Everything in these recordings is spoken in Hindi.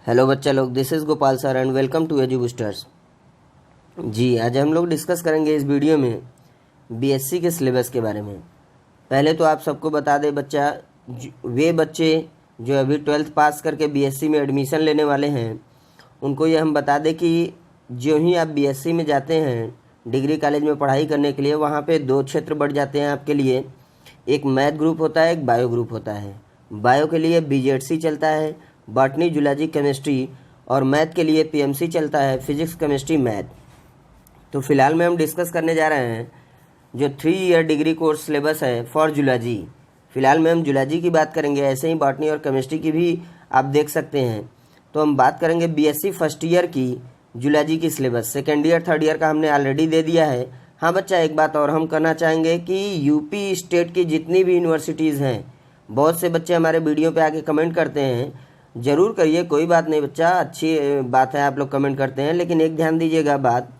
हेलो बच्चा लोग, this is Gopal sir and welcome to Edu Boosters. जी, आज हम लोग डिस्कस करेंगे इस वीडियो में बीएससी के सिलेबस के बारे में। पहले तो आप सबको बता दें बच्चा, वे बच्चे जो अभी 12th पास करके बीएससी में एडमिशन लेने वाले हैं, उनको ये हम बता दें कि जो ही आप बीएससी में जाते हैं डिग्री कॉलेज में पढ़ाई करने के लिए, वहाँ पे दो क्षेत्र बढ़ जाते हैं आपके लिए। एक मैथ ग्रुप होता है, एक बायो ग्रुप होता है। बायो के लिए बीजेडसी चलता है, बॉटनी जूलॉजी केमिस्ट्री, और मैथ के लिए पीएमसी चलता है, फिजिक्स केमिस्ट्री मैथ। तो फिलहाल में हम डिस्कस करने जा रहे हैं जो 3 ईयर डिग्री कोर्स सिलेबस है फॉर जूलॉजी। फिलहाल में हम जूलॉजी की बात करेंगे, ऐसे ही बॉटनी और केमिस्ट्री की भी आप देख सकते हैं। तो हम बात करेंगे बीएससी फर्स्ट ईयर की जूलॉजी की syllabus. Second year third year का हमने ऑलरेडी दे दिया है। हाँ बच्चा, एक बात और हम करना चाहेंगे कि यूपी स्टेट की जितनी भी यूनिवर्सिटीज़ हैं, बहुत से बच्चे हमारे वीडियो पे आके कमेंट करते हैं, ज़रूर करिए, कोई बात नहीं बच्चा, अच्छी बात है आप लोग कमेंट करते हैं, लेकिन एक ध्यान दीजिएगा बात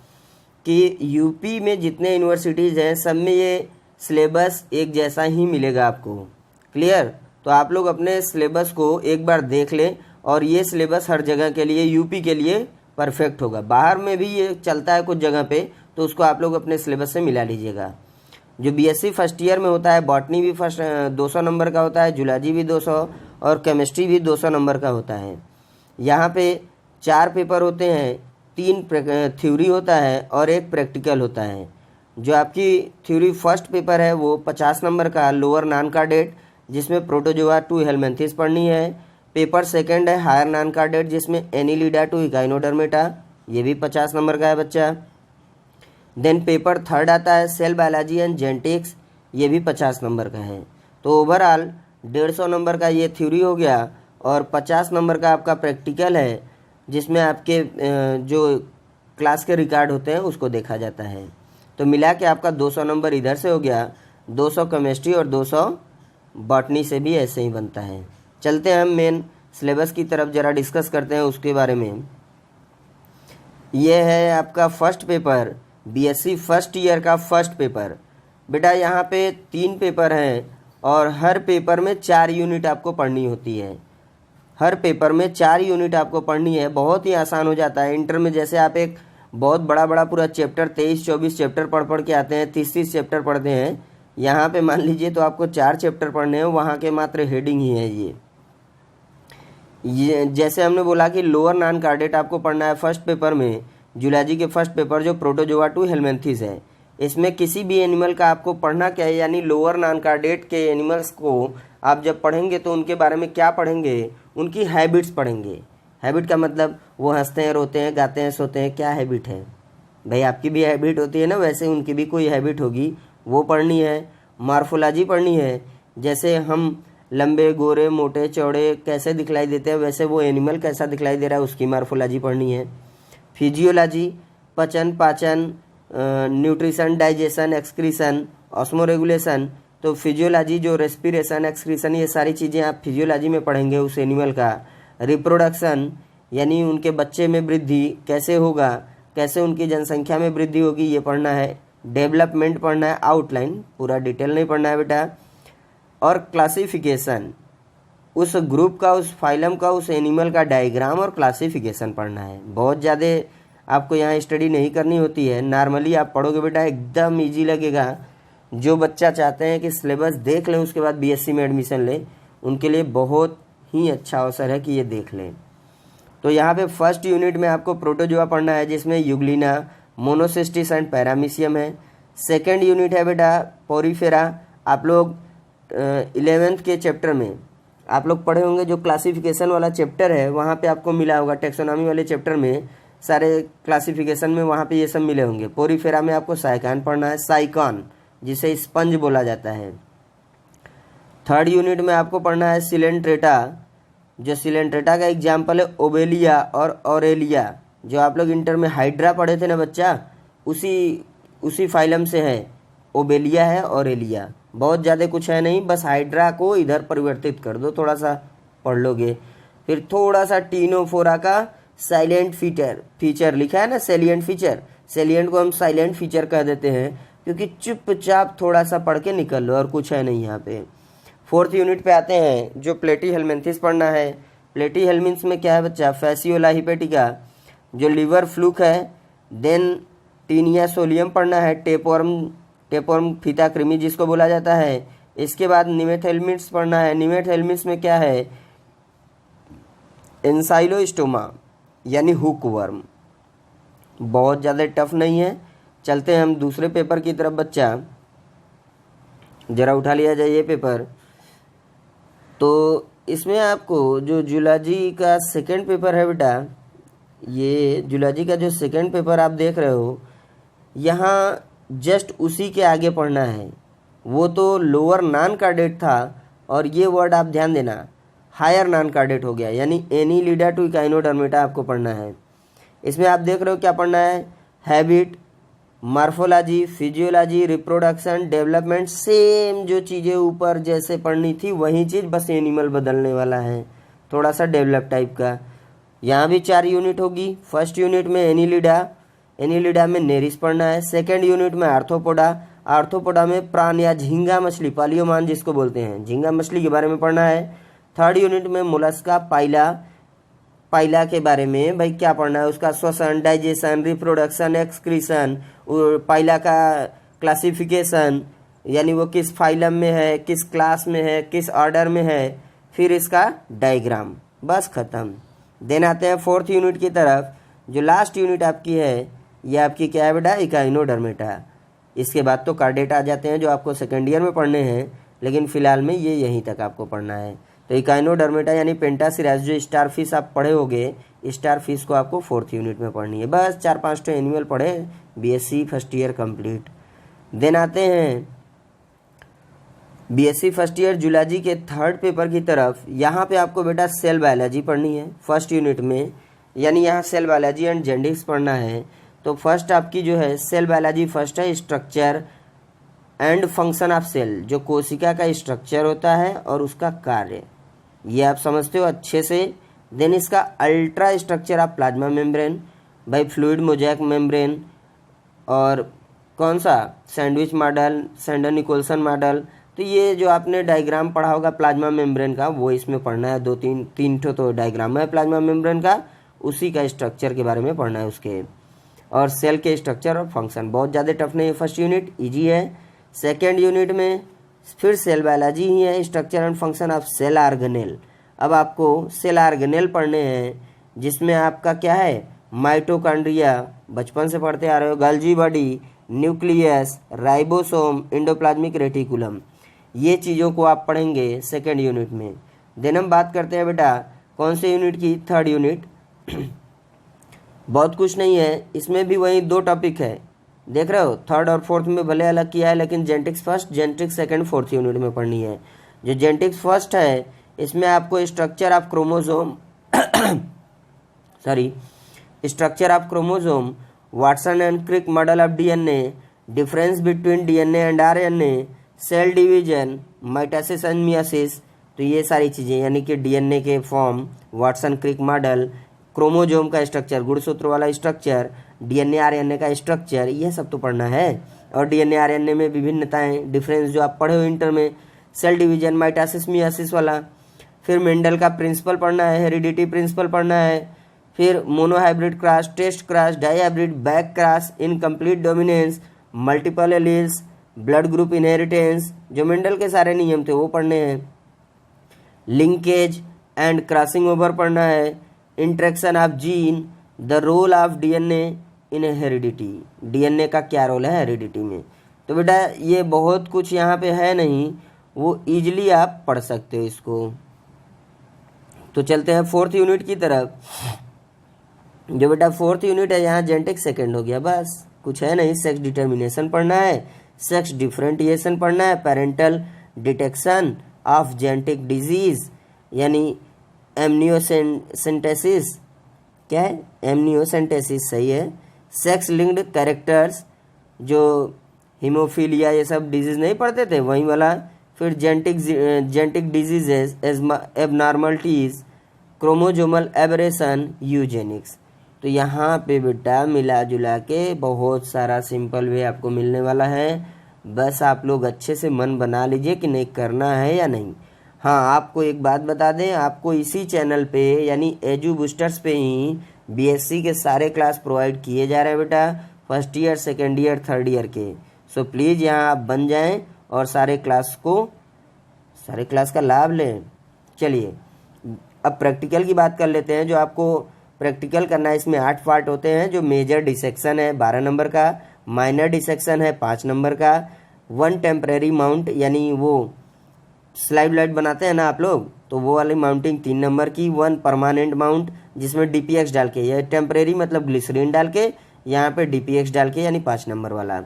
कि यूपी में जितने यूनिवर्सिटीज़ हैं सब में ये सिलेबस एक जैसा ही मिलेगा आपको। क्लियर? तो आप लोग अपने सिलेबस को एक बार देख लें, और ये सिलेबस हर जगह के लिए, यूपी के लिए परफेक्ट होगा। बाहर में भी ये चलता है कुछ जगह पे, तो उसको आप लोग अपने सिलेबस से मिला लीजिएगा। जो बीएससी फर्स्ट ईयर में होता है, बॉटनी भी 200 नंबर का होता है, जूलॉजी भी 200 और केमिस्ट्री भी 200 नंबर का होता है। यहाँ पे 4 पेपर होते हैं, 3 थ्योरी होता है और 1 प्रैक्टिकल होता है। जो आपकी थ्योरी फर्स्ट पेपर है वो 50 नंबर का लोअर नॉन कार्डेट, जिसमें प्रोटोजोआ टू हेलमिंथेस पढ़नी है। पेपर सेकंड है हायर नॉन कार्डेट, जिसमें एनिलिडा टू इकाइनोडर्मेटा, ये भी 50 नंबर का है बच्चा। देन पेपर थर्ड आता है सेल बायोलॉजी एंड जेनेटिक्स, ये भी 50 नंबर का है। तो ओवरऑल 150 नंबर का ये थ्योरी हो गया और 50 नंबर का आपका प्रैक्टिकल है, जिसमें आपके जो क्लास के रिकॉर्ड होते हैं उसको देखा जाता है। तो मिला के आपका 200 नंबर इधर से हो गया, 200 केमिस्ट्री और 200 बॉटनी से भी ऐसे ही बनता है। चलते हैं हम मेन सिलेबस की तरफ, ज़रा डिस्कस करते हैं उसके बारे में। ये है आपका first paper, BSc first year का फर्स्ट पेपर। बेटा यहाँ पे 3 पेपर हैं और हर पेपर में 4 यूनिट आपको पढ़नी होती है। हर पेपर में 4 यूनिट आपको पढ़नी है। बहुत ही आसान हो जाता है। इंटर में जैसे आप एक बहुत बड़ा पूरा चैप्टर 23-24 चैप्टर पढ़ के आते हैं, 30-30 चैप्टर पढ़ते हैं, यहाँ पे मान लीजिए तो आपको 4 चैप्टर पढ़ने हैं, वहाँ के मात्र हेडिंग ही है ये जैसे हमने बोला कि लोअर नॉन कार्डेट आपको पढ़ना है फर्स्ट पेपर में, जूलॉजी के फर्स्ट पेपर जो प्रोटोजोआ टू हेलमिंथेस है। इसमें किसी भी एनिमल का आपको पढ़ना क्या है, यानी लोअर नॉन कार्डेट के एनिमल्स को आप जब पढ़ेंगे तो उनके बारे में क्या पढ़ेंगे, उनकी हैबिट्स पढ़ेंगे। हैबिट का मतलब वो हंसते हैं, रोते हैं, गाते हैं, सोते हैं, क्या हैबिट है भाई? आपकी भी हैबिट होती है ना, वैसे उनकी भी कोई हैबिट होगी, वो पढ़नी है। मॉर्फोलॉजी पढ़नी है, जैसे हम लंबे गोरे मोटे चौड़े कैसे दिखलाई देते हैं, वैसे वो एनिमल कैसा दिखलाई दे रहा है, उसकी मॉर्फोलॉजी पढ़नी है। फिजियोलॉजी, पचन पाचन, न्यूट्रिशन, डाइजेशन, एक्सक्रीशन, ऑस्मोरेगुलेशन। तो फिजियोलॉजी जो रेस्पिरेशन, एक्सक्रीशन, ये सारी चीज़ें आप फिजियोलॉजी में पढ़ेंगे उस एनिमल का। रिप्रोडक्शन यानी उनके बच्चे में वृद्धि कैसे होगा, कैसे उनकी जनसंख्या में वृद्धि होगी, ये पढ़ना है। डेवलपमेंट पढ़ना है, आउटलाइन, पूरा डिटेल नहीं पढ़ना है बेटा। और क्लासिफिकेशन, उस ग्रुप का, उस फाइलम का, उस एनिमल का डायग्राम और क्लासिफिकेशन पढ़ना है। बहुत ज़्यादा आपको यहाँ स्टडी नहीं करनी होती है, नॉर्मली आप पढ़ोगे बेटा, एकदम इजी लगेगा। जो बच्चा चाहते हैं कि सिलेबस देख लें उसके बाद बीएससी में एडमिशन लें, उनके लिए बहुत ही अच्छा अवसर है कि ये देख लें। तो यहाँ पे फर्स्ट यूनिट में आपको प्रोटोजोआ पढ़ना है, जिसमें यूग्लिना, मोनोसिस्टिस एंड पैरामीशियम है। सेकेंड यूनिट है बेटा पोरीफेरा। आप लोग 11th के चैप्टर में आप लोग पढ़े होंगे, जो क्लासिफिकेशन वाला चैप्टर है वहाँ पे आपको मिला होगा, टेक्सोनॉमी वाले चैप्टर में सारे क्लासिफिकेशन में वहाँ पे ये सब मिले होंगे। पोरीफेरा में आपको साइकान पढ़ना है, साइकॉन जिसे स्पंज बोला जाता है। थर्ड यूनिट में आपको पढ़ना है सिलेंट्रेटा। जो सिलेंट्रेटा का एग्जाम्पल है ओबेलिया और ऑरेलिया, जो आप लोग इंटर में हाइड्रा पढ़े थे ना बच्चा, उसी फाइलम से है। ओबेलिया है, ऑरेलिया, बहुत ज़्यादा कुछ है नहीं, बस हाइड्रा को इधर परिवर्तित कर दो, थोड़ा सा पढ़ लोगे। फिर थोड़ा सा टीनोफोरा का साइलेंट फीचर लिखा है ना, सेलिएंट फीचर, सेलिएंट को हम साइलेंट फीचर कह देते हैं, क्योंकि चुपचाप थोड़ा सा पढ़ के निकल लो और कुछ है नहीं यहाँ पे। फोर्थ यूनिट पे आते हैं, जो प्लेटी हेलमिंथेस पढ़ना है। प्लेटी हेलमिन्स में क्या है बच्चा, फैसियोला हिपेटिका जो लीवर फ्लूक है। देन टीनिया सोलियम पढ़ना है, टेपवर्म फीता कृमि जिसको बोला जाता है। इसके बाद निमेट हेलमिन्स पढ़ना है। निमेट हेलमिन्स में क्या है, एंसाइलोस्टोमा यानी हुक वर्म। बहुत ज़्यादा टफ नहीं है। चलते हैं हम दूसरे पेपर की तरफ बच्चा, ज़रा उठा लिया जाए ये पेपर। तो इसमें आपको जो जूलॉजी का सेकंड पेपर है बेटा, ये जूलॉजी का जो सेकंड पेपर आप देख रहे हो, यहाँ जस्ट उसी के आगे पढ़ना है। वो तो लोअर नॉन कार्डेट था और ये वर्ड आप ध्यान देना, हायर नॉन कार्डेट हो गया, यानी एनीलिडा टू इकाइनोडर्मेटा आपको पढ़ना है। इसमें आप देख रहे हो क्या पढ़ना है, habit, morphology, physiology, reproduction, development, same जो चीज़ें ऊपर जैसे पढ़नी थी वही चीज़, बस एनिमल बदलने वाला है, थोड़ा सा डेवलप टाइप का। यहाँ भी 4 यूनिट होगी। फर्स्ट यूनिट में एनीलिडा में नेरिस पढ़ना है। सेकेंड यूनिट में आर्थ्रोपोडा में प्राण या झींगा मछली, पालियोमान जिसको बोलते हैं, झींगा मछली के बारे में पढ़ना है। थर्ड यूनिट में मोलस्का, पाइला के बारे में भाई क्या पढ़ना है, उसका श्वसन, डाइजेशन, रिप्रोडक्शन, एक्सक्रीशन, पाइला का क्लासिफिकेशन यानी वो किस फाइलम में है, किस क्लास में है, किस ऑर्डर में है, फिर इसका डायग्राम, बस खत्म। देन आते हैं फोर्थ यूनिट की तरफ। जो लास्ट यूनिट आपकी है ये आपकी क्या है बेटा, इकाइनोडर्मेटा। इसके बाद तो कार्डेट आ जाते हैं जो आपको सेकेंड ईयर में पढ़ने हैं, लेकिन फिलहाल में ये यहीं तक आपको पढ़ना है। तो इकाइनोडर्मेटा यानी पेंटासिरास जो स्टार फिश आप पढ़े होगे, स्टार फिश को आपको फोर्थ यूनिट में पढ़नी है। बस 4-5 तो एनिमल पढ़े, BSc first year complete. Then आते हैं बीएससी फर्स्ट ईयर जूलॉजी के थर्ड पेपर की तरफ। यहाँ पे आपको बेटा सेल बायोलॉजी पढ़नी है फर्स्ट यूनिट में, यानी यहाँ सेल बायोलॉजी एंड जेनेटिक्स पढ़ना है। तो फर्स्ट आपकी जो है सेल बायोलॉजी फर्स्ट है, structure and function of cell, जो कोशिका का स्ट्रक्चर होता है और उसका कार्य, ये आप समझते हो अच्छे से। देन इसका ultra structure of plasma membrane, भाई फ्लूइड मोजैक मेम्ब्रेन, और कौन सा sandwich model, Sander Nicolson model. तो ये जो आपने डायग्राम पढ़ा होगा प्लाज्मा मेम्ब्रेन का, वो इसमें पढ़ना है। 2-3 तो डायग्राम है प्लाज्मा मेम्ब्रेन का, उसी का स्ट्रक्चर के बारे में पढ़ना है उसके, और सेल के स्ट्रक्चर और फंक्शन। बहुत ज़्यादा टफ नहीं है, फर्स्ट यूनिट इजी है। सेकेंड यूनिट में फिर सेल बायोलॉजी ही है, structure and function of cell organelle. अब आपको सेल ऑर्गेनेल पढ़ने हैं, जिसमें आपका क्या है, माइटोकॉन्ड्रिया बचपन से पढ़ते आ रहे हो, Golgi body, nucleus, ribosome, endoplasmic reticulum, ये चीज़ों को आप पढ़ेंगे सेकेंड यूनिट में। देन हम बात करते हैं बेटा कौन से यूनिट की, थर्ड यूनिट। बहुत कुछ नहीं है, इसमें भी वही 2 टॉपिक है, देख रहे हो, थर्ड और फोर्थ में भले अलग किया है, लेकिन genetics first, genetics second, fourth unit में पढ़नी है। जो जेनेटिक्स फर्स्ट है इसमें आपको structure of chromosome structure of chromosome, Watson and Crick model of DNA, difference between DNA and RNA, cell division, mitosis and meiosis. तो ये सारी चीज़ें यानी कि डीएनए के form, Watson Crick model, chromosome का स्ट्रक्चर, गुणसूत्र वाला स्ट्रक्चर, डीएनए आरएनए का स्ट्रक्चर, ये सब तो पढ़ना है। और डीएनए आरएनए में विभिन्नताएं, डिफरेंस जो आप पढ़े हो इंटर में, सेल डिवीजन, माइटोसिस मियोसिस वाला। फिर मेंडल का प्रिंसिपल पढ़ना है, हेरिडिटी प्रिंसिपल पढ़ना है। फिर monohybrid cross, test cross, dihybrid, back cross, incomplete dominance, multiple alleles, blood group inheritance, जो मेंडल के सारे नियम थे वो पढ़ने हैं। लिंकेज एंड क्रॉसिंग ओवर पढ़ना है। Interaction of gene, the role of DNA in heredity, DNA का क्या रोल है हेरिडिटी में। तो बेटा ये बहुत कुछ यहाँ पे है नहीं, वो इजीली आप पढ़ सकते हो इसको। तो चलते हैं फोर्थ यूनिट की तरफ। जो बेटा फोर्थ यूनिट है यहाँ जेनेटिक्स सेकंड हो गया, बस कुछ है नहीं। सेक्स डिटर्मिनेशन पढ़ना है, सेक्स डिफरेंटिएशन पढ़ना है, parental detection of genetic disease यानी एमनियोसेंटेसिस, क्या है एमनियोसेंटेसिस, सही है। सेक्स लिंक्ड कैरेक्टर्स, जो हीमोफीलिया ये सब डिजीज नहीं पढ़ते थे वही वाला। फिर genetic diseases, abnormalities, chromosomal aberration, Eugenix. तो यहाँ पे बेटा मिला जुला के बहुत सारा सिंपल वे आपको मिलने वाला है। बस आप लोग अच्छे से मन बना लीजिए कि नहीं करना है या नहीं। हाँ, आपको एक बात बता दें, आपको इसी चैनल पे यानी एजू बूस्टर्स पे ही बीएससी के सारे क्लास प्रोवाइड किए जा रहे हैं बेटा, first year, second year, third year के। सो प्लीज़ यहाँ आप बन जाएं और सारे क्लास का लाभ लें। चलिए अब प्रैक्टिकल की बात कर लेते हैं। जो आपको प्रैक्टिकल करना है, इसमें 8 पार्ट होते हैं। जो मेजर डिसेक्शन है 12 नंबर का, माइनर डिसेक्शन है 5 नंबर का, 1 टेम्परेरी माउंट यानी वो स्लाइड लाइट बनाते हैं ना आप लोग, तो वो वाली माउंटिंग 3 नंबर की, 1 परमानेंट माउंट जिसमें डीपीएक्स डाल के, यह टेम्परेरी मतलब ग्लिसरीन डाल के, यहाँ पे डीपीएक्स डाल के यानी 5 नंबर वाला।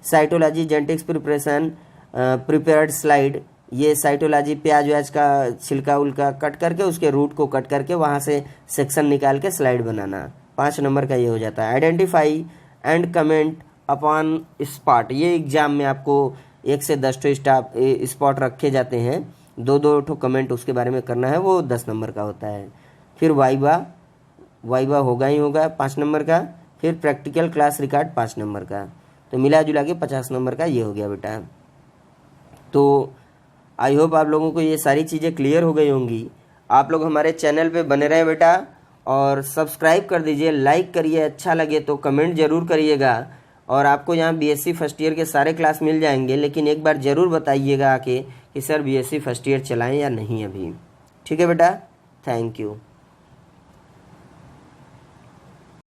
Cytology genetics preparation prepared slide, ये साइटोलॉजी प्याज व्याज का छिलका उलका कट करके उसके रूट को कट करके वहाँ से सेक्शन निकाल के स्लाइड बनाना, 5 नंबर का ये हो जाता है। Identify and comment upon spot, ये एग्जाम में आपको 1 से 10 स्पॉट रखे जाते हैं, 2-2 कमेंट उसके बारे में करना है, वो 10 नंबर का होता है। फिर वाइवा होगा ही होगा 5 नंबर का। फिर प्रैक्टिकल क्लास रिकॉर्ड 5 नंबर का। तो मिला जुला के 50 नंबर का ये हो गया बेटा। तो आई होप आप लोगों को ये सारी चीज़ें क्लियर हो गई होंगी। आप लोग हमारे चैनल पे बने रहें बेटा, और सब्सक्राइब कर दीजिए, लाइक करिए, अच्छा लगे तो कमेंट ज़रूर करिएगा। और आपको यहाँ बीएससी फर्स्ट ईयर के सारे क्लास मिल जाएंगे, लेकिन एक बार ज़रूर बताइएगा आके कि सर बीएससी फर्स्ट ईयर चलाएं या नहीं अभी। ठीक है बेटा, थैंक यू।